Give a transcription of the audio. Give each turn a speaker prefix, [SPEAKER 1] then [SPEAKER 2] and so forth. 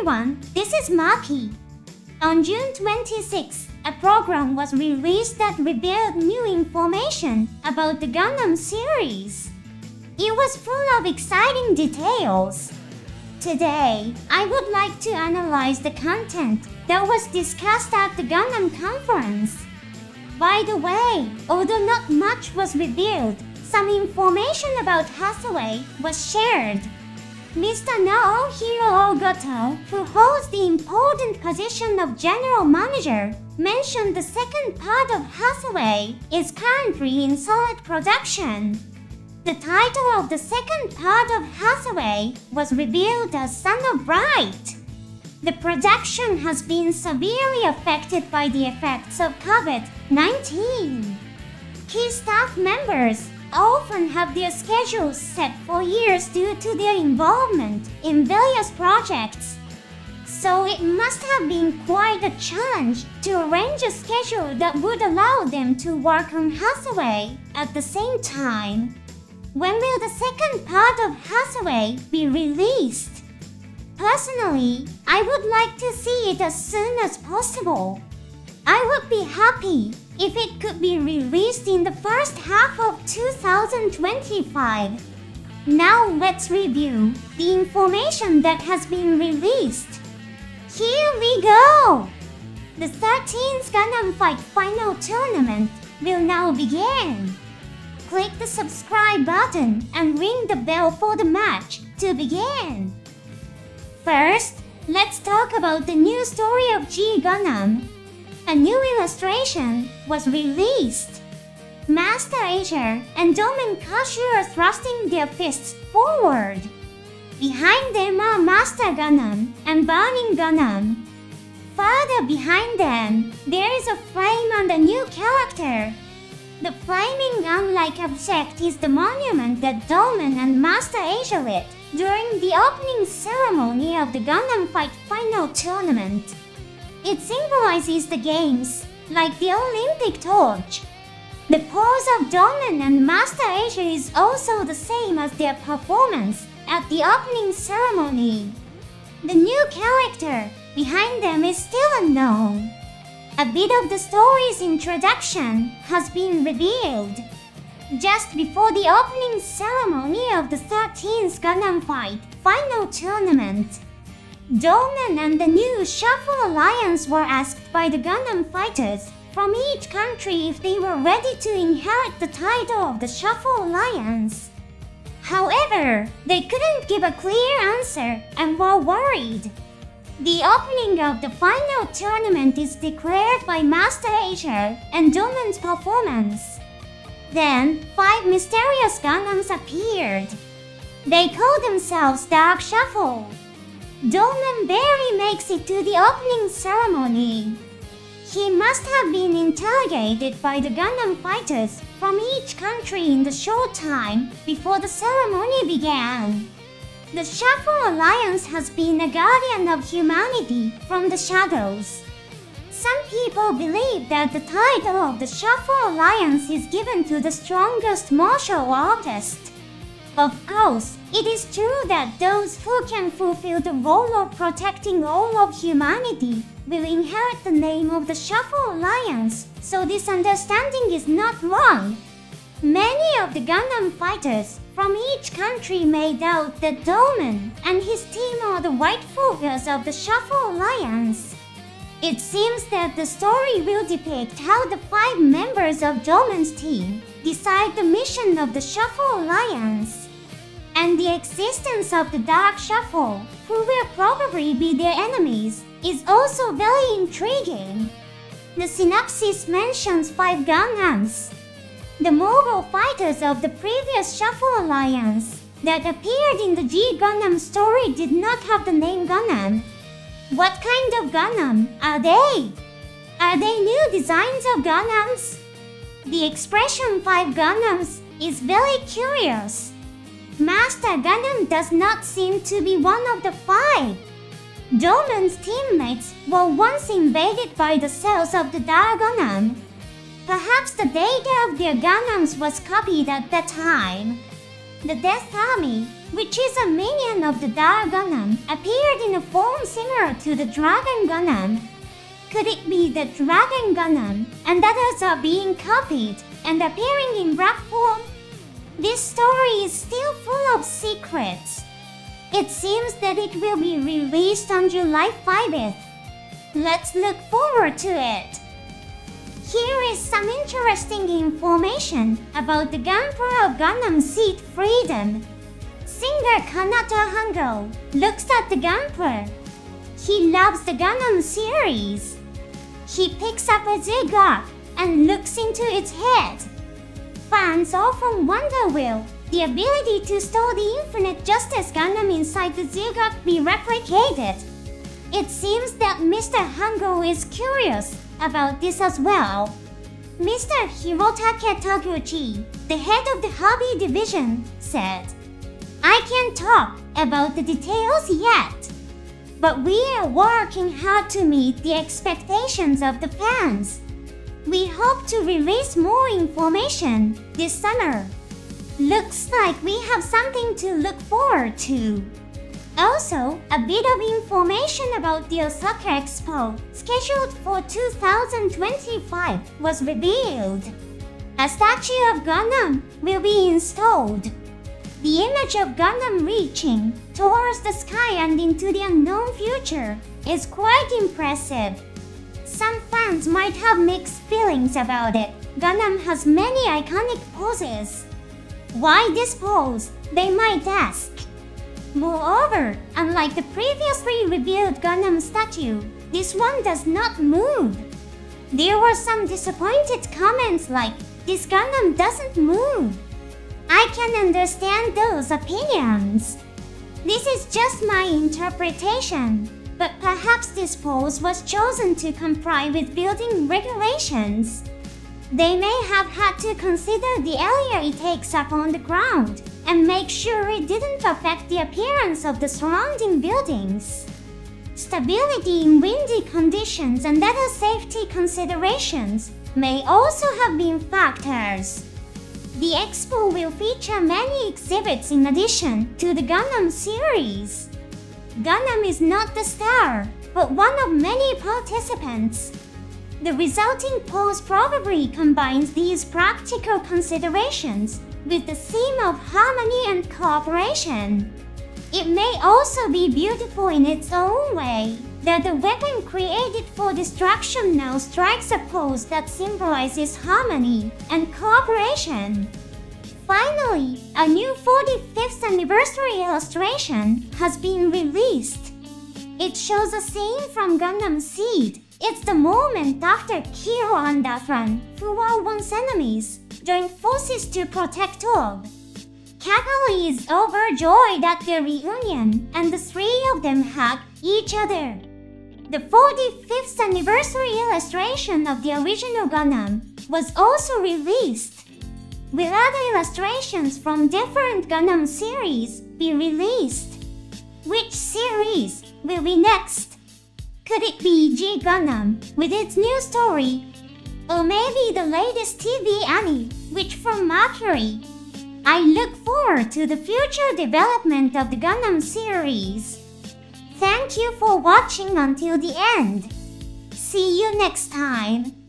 [SPEAKER 1] everyone, this is Maki. On June 26, a program was released that revealed new information about the Gundam series. It was full of exciting details. Today, I would like to analyze the content that was discussed at the Gundam Conference. By the way, although not much was revealed, some information about Hathaway was shared. Mr. Naohiro Goto, who holds the important position of General Manager, mentioned the second part of Hathaway is currently in solid production. The title of the second part of Hathaway was revealed as Son of Bright. The production has been severely affected by the effects of COVID-19. Key staff members often have their schedules set for years due to their involvement in various projects. So it must have been quite a challenge to arrange a schedule that would allow them to work on Hathaway at the same time. When will the second part of Hathaway be released? Personally, I would like to see it as soon as possible. I would be happy if it could be released in the first half of 2025. Now let's review the information that has been released. Here we go! The 13th Gundam Fight Final Tournament will now begin. Click the subscribe button and ring the bell for the match to begin. First, let's talk about the new story of G Gundam. A new illustration was released. Master Asia and Domin Kashu are thrusting their fists forward. Behind them are Master Gundam and Burning Gundam. Further behind them, there is a flame and a new character. The flaming gun-like object is the monument that Domin and Master Asia lit during the opening ceremony of the Gundam Fight Final Tournament. It symbolizes the games, like the Olympic torch. The pose of Domin and Master Asia is also the same as their performance at the opening ceremony. The new character behind them is still unknown. A bit of the story's introduction has been revealed. Just before the opening ceremony of the 13th Gundam Fight Final Tournament, Domin and the new Shuffle Alliance were asked by the Gundam fighters from each country if they were ready to inherit the title of the Shuffle Alliance. However, they couldn't give a clear answer and were worried. The opening of the final tournament is declared by Master Asia and Domin's performance. Then, 5 mysterious Gundams appeared. They call themselves Dark Shuffle. Domin barely makes it to the opening ceremony. He must have been interrogated by the Gundam fighters from each country in the short time before the ceremony began. The Shuffle Alliance has been a guardian of humanity from the shadows. Some people believe that the title of the Shuffle Alliance is given to the strongest martial artist. Of course, it is true that those who can fulfill the role of protecting all of humanity will inherit the name of the Shuffle Alliance, so this understanding is not wrong. Many of the Gundam fighters from each country may doubt that Domin and his team are the rightful heirs of the Shuffle Alliance. It seems that the story will depict how the 5 members of Domin's team decide the mission of the Shuffle Alliance. And the existence of the Dark Shuffle, who will probably be their enemies, is also very intriguing. The synopsis mentions 5 Gundams. The Mongol fighters of the previous Shuffle Alliance that appeared in the G Gundam story did not have the name Gundam. What kind of Gundam are they? Are they new designs of Gundams? The expression 5 Gundams is very curious. Master Gundam does not seem to be one of the 5. Domin's teammates were once invaded by the cells of the Dark Gundam. Perhaps the data of their Gundams was copied at that time. The Death Army which is a minion of the Dar Gundam, appeared in a form similar to the Dragon Gundam. Could it be the Dragon Gundam, and others are being copied and appearing in black form? This story is still full of secrets. It seems that it will be released on July 5th. Let's look forward to it. Here is some interesting information about the Gunpla of Gundam Seed Freedom. Singer Kanata Hango looks at the Gunpla. He loves the Gundam series. He picks up a Ziggurat and looks into its head. Fans often wonder will the ability to store the Infinite Justice Gundam inside the Ziggurat be replicated. It seems that Mr. Hango is curious about this as well. Mr. Hirotake Taguchi, the head of the hobby division, said, "I can't talk about the details yet, but we are working hard to meet the expectations of the fans. We hope to release more information this summer. Looks like we have something to look forward to." Also, a bit of information about the Osaka Expo, scheduled for 2025, was revealed. A statue of Gundam will be installed. The image of Gundam reaching towards the sky and into the unknown future is quite impressive. Some fans might have mixed feelings about it. Gundam has many iconic poses. Why this pose, they might ask. Moreover, unlike the previously revealed Gundam statue, this one does not move. There were some disappointed comments like, "This Gundam doesn't move." I can understand those opinions. This is just my interpretation, but perhaps this pose was chosen to comply with building regulations. They may have had to consider the area it takes up on the ground and make sure it didn't affect the appearance of the surrounding buildings. Stability in windy conditions and other safety considerations may also have been factors. The expo will feature many exhibits in addition to the Gundam series. Gundam is not the star, but one of many participants. The resulting pose probably combines these practical considerations with the theme of harmony and cooperation. It may also be beautiful in its own way, that the weapon created for destruction now strikes a pose that symbolizes harmony and cooperation. Finally, a new 45th anniversary illustration has been released. It shows a scene from Gundam Seed. It's the moment after Kiro and Athran, who are once enemies, joined forces to protect Orb. Kakali is overjoyed at their reunion, and the three of them hug each other. The 45th anniversary illustration of the original Gundam was also released. Will other illustrations from different Gundam series be released? Which series will be next? Could it be G Gundam with its new story? Or maybe the latest TV anime, which from Mercury? I look forward to the future development of the Gundam series. Thank you for watching until the end. See you next time.